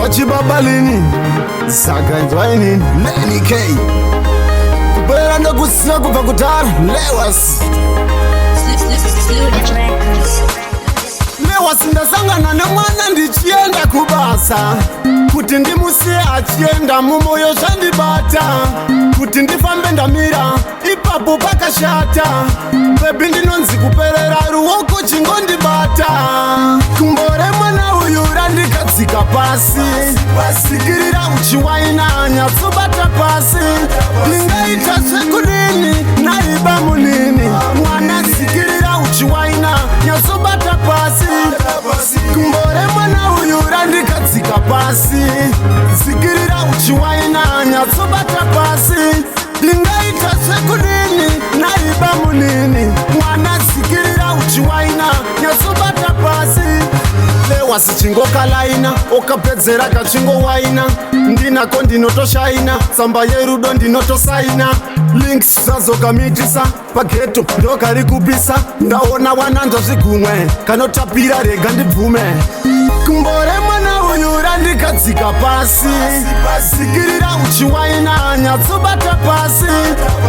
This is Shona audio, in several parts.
chibabalini sakanzwa inini Lenny K kupera ndokusiya kubva kudhara Lewis Lewis ndasangana nemwana ndichienda kubasa kuti ndimusiye achienda mumoyo zvandibata kuti ndifambe ndamira ipapo pakashata bebi ndinonzi kuperera ruoko chingondibata kumbo remwana uyu randikadzika pasi wasikirira uchiwaina nyatsobata pasi ndingaita sekudini naiba munini mwana sikirira uchiwaina nyatsobata pasi kumbo remwana uyu randikadzika pasi sikirira uchiwaina nyatsobata pasi ndingaita sekudini naiba munini mwana sikirira uchiwaina nyatsobata pasi Lewis chingokalaina okapedzera kachingowaina ndinako ndinotoshaina tsamba yerudo ndinotosaina links zazokamitisa pageto ndokari kupisa ndaona wananzva zvigumwe kanotapira rega ndibvume kumbo remwana uyu randikadzika pasi sikirira uchiwaina nyatsobata pasi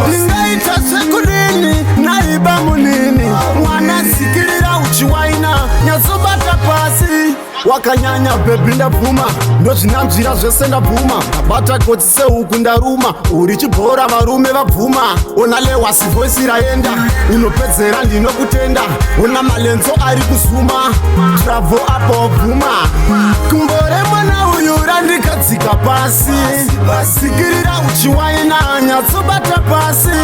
ndingaita sekudini naiba munini mwana sikirira uchiwaina nyatsobata pasi wakanyanya bebi ndabvuma ndozvinanzvira zvese ndabvuma ndabata gotsi sehuku ndaruma uri chibhora varume vabvuma ona Lewis voisi raenda unopedzera ndinokutenda ona malenzo ari kuzuma travo apo wabvuma kumbo remwana uyu randikadzika pasi sikirira uchiwaina nyatsobata pasi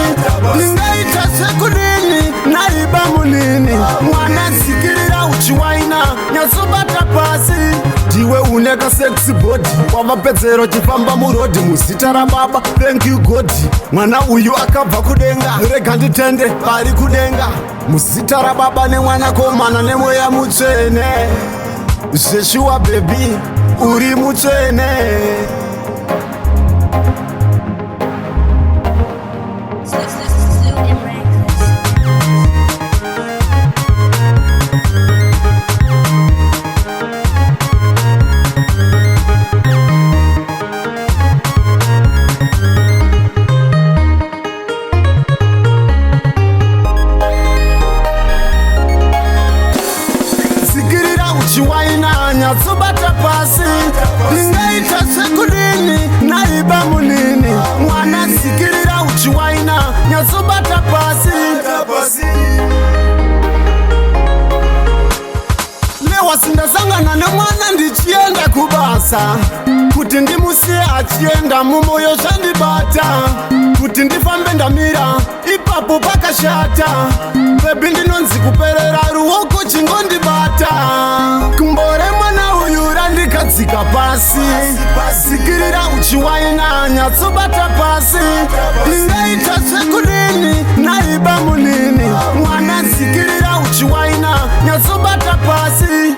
ndingaita sekudini naiba munini mwana sikirira uchiwaina nyatsobata pasi ndiwe une kasexy body wavapedzero chifamba murodhi muzita rababa thank you god mwana uyu akabva kudenga rega nditende pari kudenga muzita rababa nemwanakomana nemweya mutsvene zveshuwa bebi uri mutsvene uchiwaina nyatsobata pasi ndingaita sekudini naiba munini mwana sikirira uchiwaina nyatsobata pasi Lewis ndasangana nemwana ndichienda kubasa kuti ndimusiye achienda mumoyo zvandibata kuti ndifambe ndamira ipapo pakashata bebi ndinonzi kuperera ruoko chingondibata kumbo remwana uyu randikadzika pasi sikirira uchiwaina nyatsobata pasi ndingaita sekudini naiba munini mwana sikirira uchiwaina nyatsobata pasi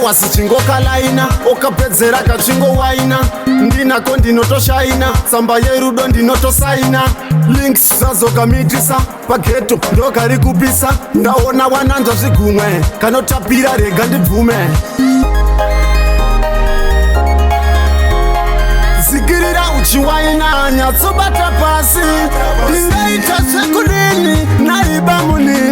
Lewis chingokalaina okapedzera kachingowaina ndinako ndinotoshaina tsamba yerudo ndinotosaina links zazokamitisa pageto ndokari kupisa ndaona wananzva zvigumwe kanotapira rega ndibvume sikirira uchiwaina nyatsobata pasi ndingaita sekudini naiba munini